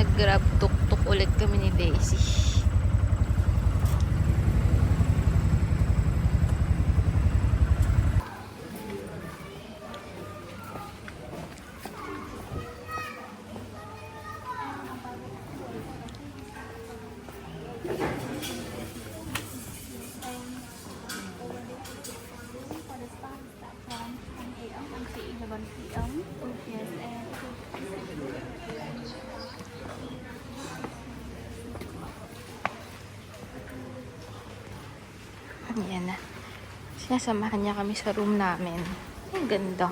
nag-grab tuk-tuk ulit kami ni Daisy. Ayan na. Sinasamahan niya kami sa room namin. Ang ganda.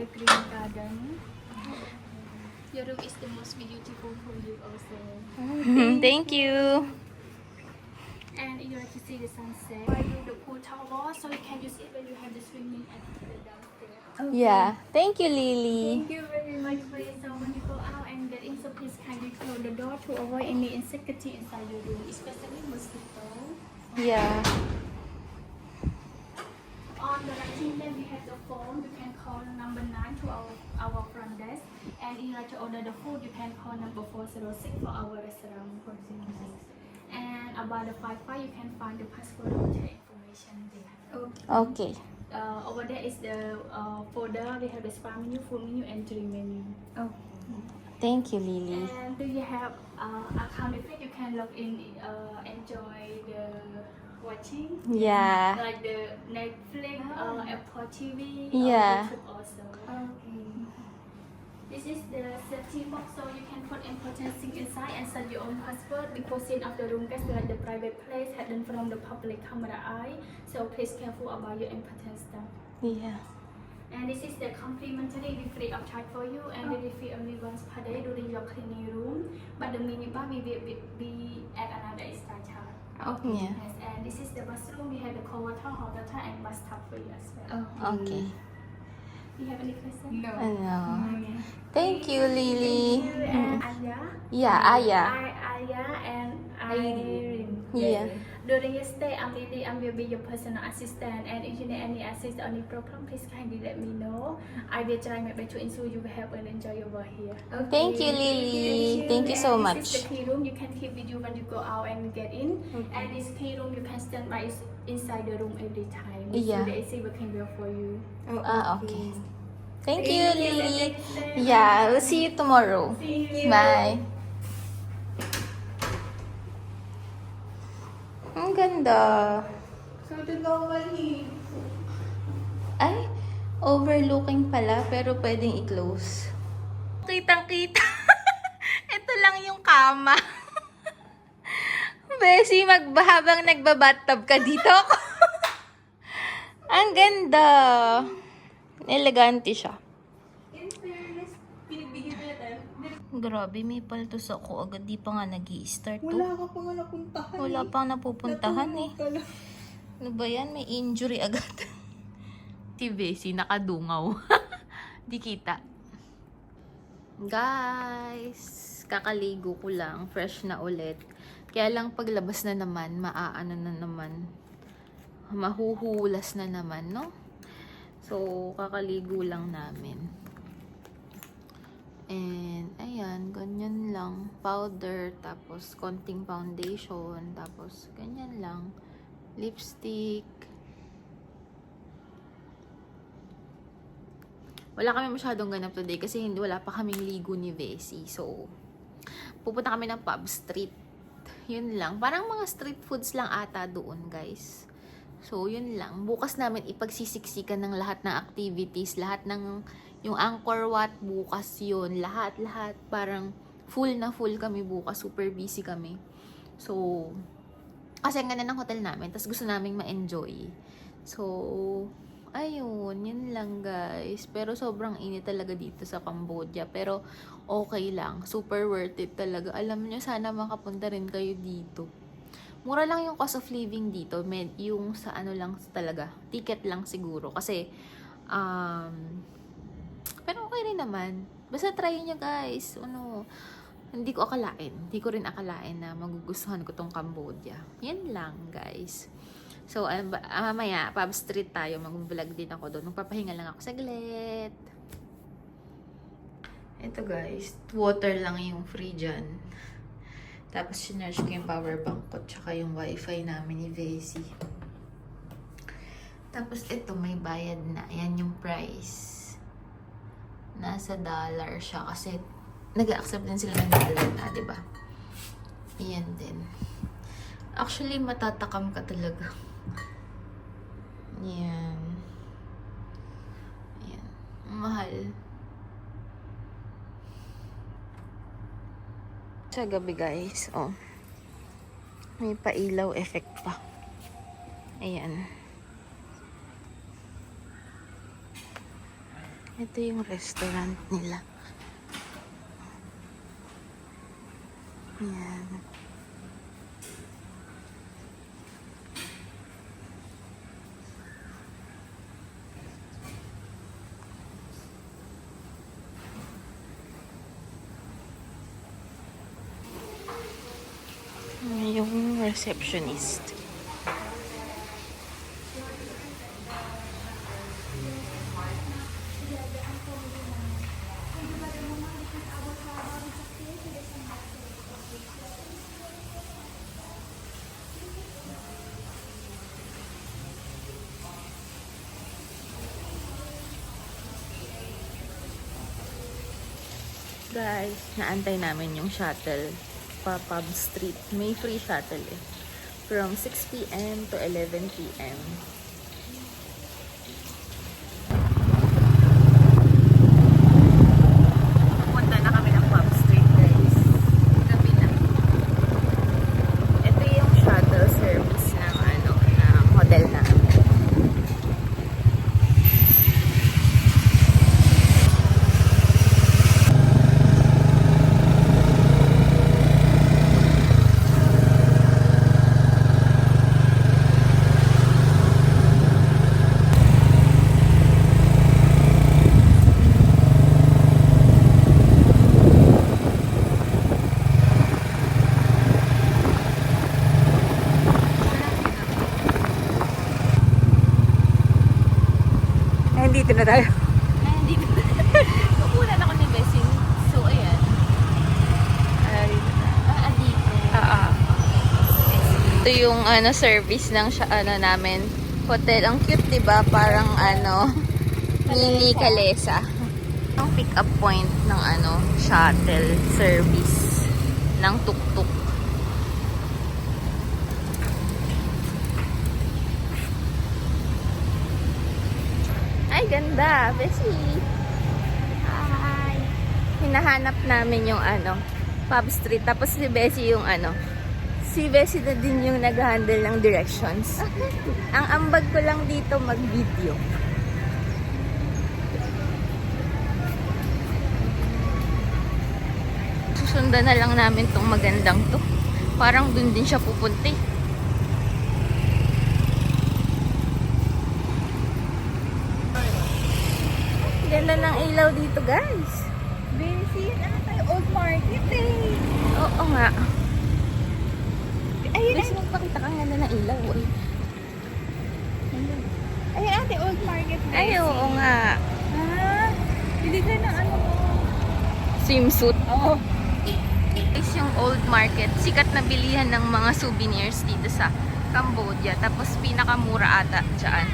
The green garden. Your room is the most beautiful for you also. Thank you. And you like to see the sunset. I do the pool tower so you can use it when you have the swimming at the downstairs. Yeah. Thank you, Lily. Thank you very much for it. So when you go out and get in, so please kindly close the door to avoid any insecurity inside your room, especially mosquito. Yeah. On the right hand, we have the phone. You can call number 9 to our front desk. And if you like to order the food, you can call number 406 for our restaurant. And about the Wi-Fi, you can find the password hotel information there. Okay. Over there is the folder. We have the spa menu, full menu, and drink menu. Thank you, Lily. And do you have account with it? You can log in, enjoy the watching. Yeah. Like the Netflix, Apple TV, Yeah. YouTube also. Okay. This is the safety box, so you can put important things inside and set your own password because in of the room guests like the private place hidden from the public camera eye. So please careful about your important stuff. Yeah. And this is the complimentary free of charge for you and it will be only once per day during your cleaning room. But the minibar will be at another extra charge. Okay. Yeah. Yes, and this is the bathroom. We have the cold water, hot water, and bathtub for you as well. Okay. Do you have any questions? No. Ano. Okay. Thank you, Lily. Thank you, and Aya. Yeah, Aya. Aya and Irene. Yeah. During your stay, Lily will be your personal assistant. And if you need any assist or any problem, please kindly let me know. I will try my best to ensure you will have and enjoy your work here. Thank you, Lily. Thank you so And much. This is the key room. You can keep with you when you go out and get in. And this key room, you can stand by inside the room every time. Yeah. So the AC working well for you. Okay. Thank you, Lily. Yeah, we'll see you tomorrow. See you. Bye. Ang ganda. So the normally. Ay, overlooking pala, pero pwedeng i-close. Kitang-kita. Ito lang yung kama. Besi, habang nagbabathtub ka dito. Ang ganda. Elegante siya. In fairness, pinagbigyan mo natin. Grabe, may paltos ako. Agad di pa nga nag-i-start to. Wala ka pa nga napuntahan. Wala pa napupuntahan eh. Natulog ka lang. Ano ba yan? May injury agad. Tibesi, nakadungaw. Di kita. Guys, kakaligo ko lang. Fresh na ulit. Kaya lang paglabas na naman, maaano na naman. Mahuhulas na naman, no? So, kakaligo lang namin. And, lang, powder, tapos konting foundation, tapos ganyan lang. Lipstick. Wala kami masyadong ganap today kasi wala pa kaming ligo ni Vesey. So, pupunta kami ng Pub Street. Yun lang. Parang mga street foods lang ata doon, guys. So, yun lang. Bukas namin ipagsisiksikan ng lahat ng activities, lahat ng yung Angkor Wat, bukas yun. Lahat. Parang full na full kami bukas. Super busy kami. So, kasi ang ganda ng hotel namin, tapos gusto naming ma-enjoy. So, ayun, yun lang guys. Pero sobrang init talaga dito sa Cambodia. Pero okay lang. Super worth it talaga. Alam nyo, sana makapunta rin kayo dito. Mura lang yung cost of living dito. Yung sa ano lang talaga. Ticket lang siguro. Kasi, pero okay rin naman. Basta try nyo guys. Hindi ko rin akalain na magugustuhan ko tong Cambodia. Yan lang guys. So, mamaya, Pub Street tayo. Mag-vlog din ako doon. Magpapahinga lang ako saglit. Ito guys, water lang yung free dyan. Tapos, sinarge ko yung power bank ko tsaka yung wifi namin ni Vesey. Tapos, ito, may bayad na. Yan yung price. Nasa dollar siya kasi nag-accept din sila ng dollar na, diba? Yan din. Actually, matatakam ka talaga. Yan. Yan. Mahal. Sa gabi guys, may pailaw effect pa. Ayan. Ito yung restaurant nila. Ayan. Yung receptionist. Guys, naantay namin yung shuttle pa Pub Street. May free shuttle eh. From 6 p.m. to 11 p.m. Punta na kami ng Pub Street guys. Gabi na. Ito yung shuttle service ng ng hotel namin. Dito na tayo. Dito. Nakunan ako ni Bessie. So, ayan. Dito. Ito yung service ng namin. Hotel. Ang cute, diba? Parang mini Kalesa. Ang pick-up point ng shuttle service ng tuk-tuk. Ay, ganda. Bessie. Hi. Hinahanap namin yung Pub Street. Tapos si Bessie yung si Bessie na din yung nag-handle ng directions. Ang ambag ko lang dito mag-video. Susundan na lang namin tong magandang to. Parang dun din siya pupunti. Ganda ng ilaw dito, guys. Bessie, ano tayo? Old Market eh. Oo nga. Ayun, Guys, magpakita ka ganda ng ilaw. ayun ate, Old Market. Ay, oo nga. Bili ka ng Swimsuit. Oo. guys yung old market. Sikat na bilihan ng mga souvenirs dito sa Cambodia. Tapos pinakamura ata dyan.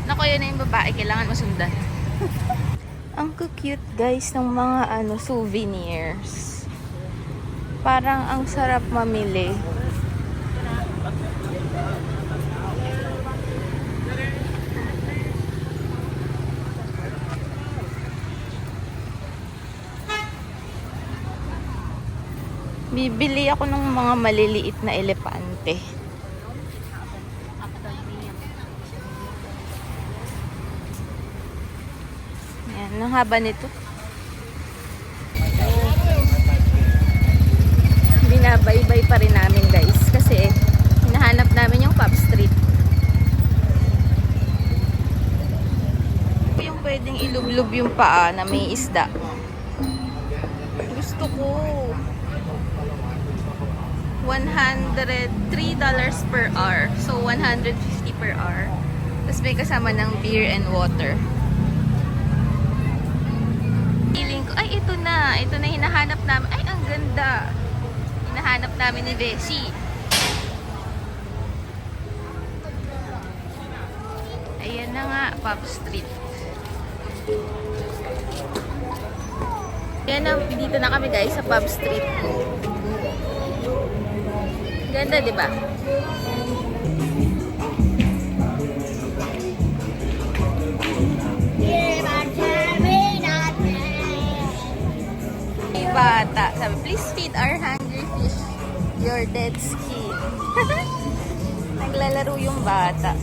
Naku, yun na yung babae. Kailangan masundan. Ang cute guys ng mga souvenirs. Parang ang sarap mamili. Bibili ako ng mga maliliit na elepante. Yan, ang haba nito. Binabaybay pa rin namin guys kasi hinahanap namin yung Pub Street. Yung pwedeng ilublob yung paa na may isda. Gusto ko. $103 per hour. So, 150 per hour. Tapos may kasama ng beer and water. Feeling ko, ay ito na. Ito na hinahanap namin. Ay, ang ganda. Hinahanap namin ni Beshi. Ayan na nga, Pub Street. Ayan na, dito na kami guys sa Pub Street. Ganda, di ba? May bata. Sabi, please feed our hungry fish your dead skin. Naglalaro yung bata.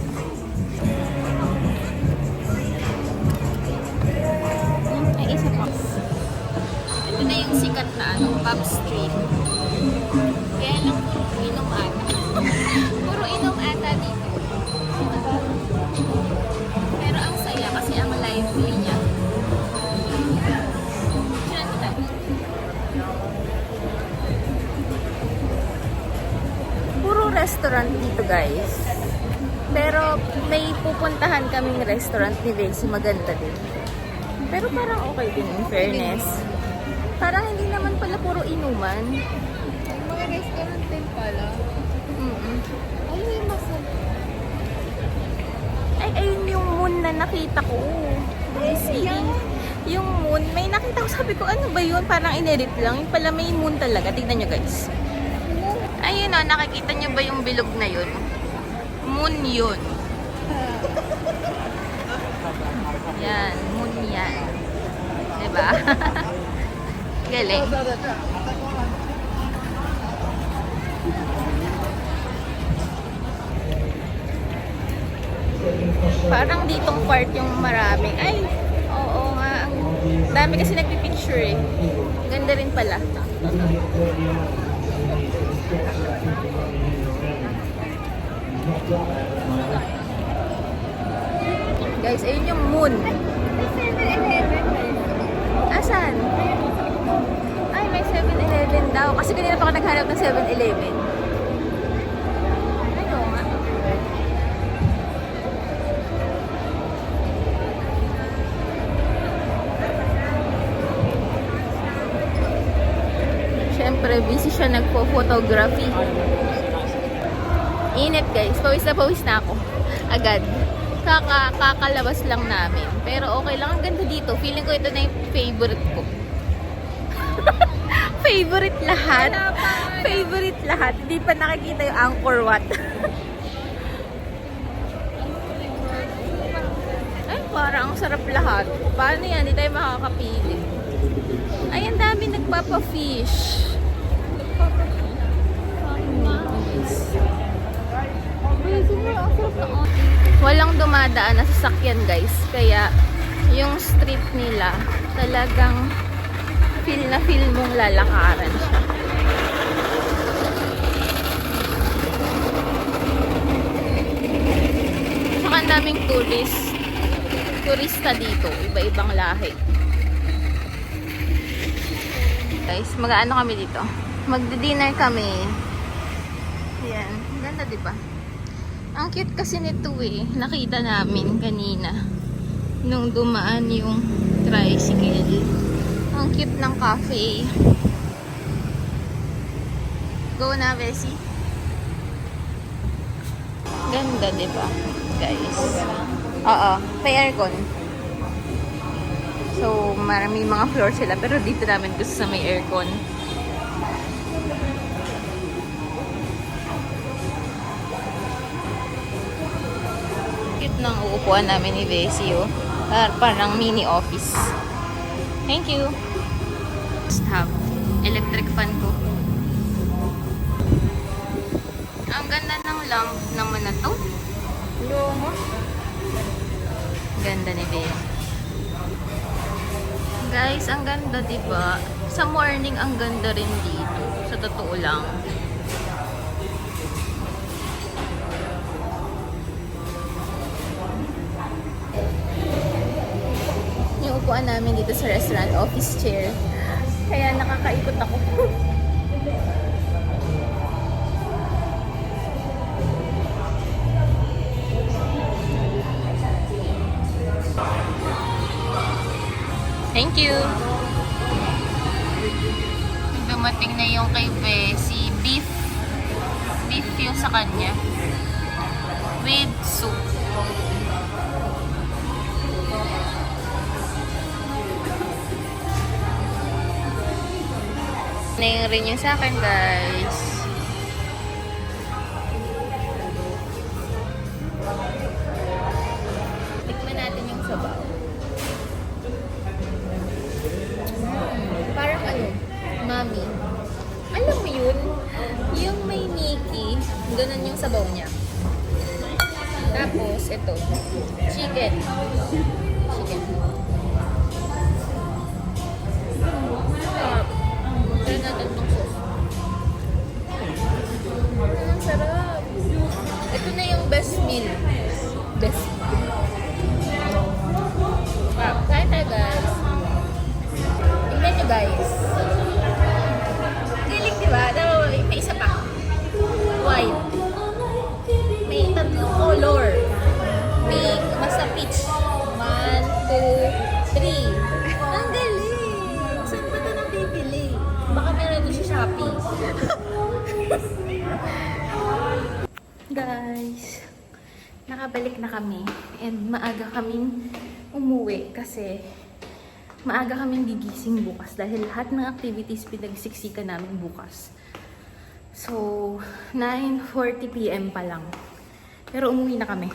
Ay, isa pa. Ito na yung sikat na Pub Street. Kaya lang puro inom ata. Puro inom ata dito. Pero ang saya kasi ang lively niya. Puro restaurant dito guys. Pero may pupuntahan kaming restaurant ni Bessie. Maganda din. Pero parang okay din in fairness. Parang hindi naman pala puro inuman. Mga restaurant din pala. Ano yung masarap? Ay, ayun yung moon na nakita ko. Yung moon, may nakita ko. Sabi ko, ano ba yun? Parang inedit lang. Yung pala may moon talaga. Tignan nyo guys. Ayun o, nakikita nyo ba yung bilog na yun? Moon yun. Yan, moon yan. Diba? Galing. Parang ditong part yung marami. Ay, oo nga. Ang dami kasi nagpipicture eh. Ganda rin pala. Guys, ayun yung moon. Asan? Ay, may 7-Eleven daw. Kasi kanina pa ako naghanap ng 7-Eleven. Ano nga? Siyempre, busy siya nagpo-photography. Init guys. Pawis na ako. Agad. Kakalabas lang namin. Pero okay lang. Ang ganda dito. Feeling ko ito na yung favorite ko. Favorite lahat. Favorite lahat. Hindi pa nakikita yung Angkor Wat. Ay, parang ang sarap lahat. Paano yan? Hindi tayo makakapili. Ay, ang dami nagpapa-fish. Walang dumadaan na sasakyan guys. Kaya yung street nila talagang feel na feel mong lalakaran siya. Saka ang daming turista dito. Iba-ibang lahi. Guys, mag-ano kami dito? Magdi-dinner kami. Yan. Ganda diba? Ang cute kasi nito eh. Nakita namin kanina. Nung dumaan yung tricycle. Ang cute ng cafe. Go na, Bessie. Ganda, di ba? Guys. Oo. May aircon. So, marami mga floor sila. Pero dito namin gusto sa may aircon. Cute ng uupuan namin ni Bessie, oh. Parang mini office. Thank you. Just have electric fan ko. Ang ganda ng lamp naman na to. Lomo. Ganda ni Bessie. Guys, ang ganda, diba? Sa morning, ang ganda rin dito. Sa totoo lang. Yung upuan namin dito sa restaurant, office chair. Kaya nakakaikot ako. Thank you. Dumating na yung kay Bessie. Beef. Beef yung sa kanya. With soup. Na yung rin yung sa akin, guys. Tikman natin yung sabaw. Parang ano, mami. Alam mo yun? Yung may Mickey, ganun yung sabaw niya. Tapos, ito. Chicken. Chicken. Try natin itong sauce. Ang sarap. Ito na yung best meal. Best meal. Wow. Kain tayo, guys. Tingnan nyo, guys. Galing, diba? May isa pa. White. May tatlong color. May basta peach. 1, 2, 3. Ang galing! Saan ba ito napipili? Baka meron ito sa Shopee. Guys, nakabalik na kami. And maaga kaming umuwi kasi maaga kaming gigising bukas dahil lahat ng activities pinagsiksikan namin bukas. So, 9:40 PM pa lang. Pero umuwi na kami.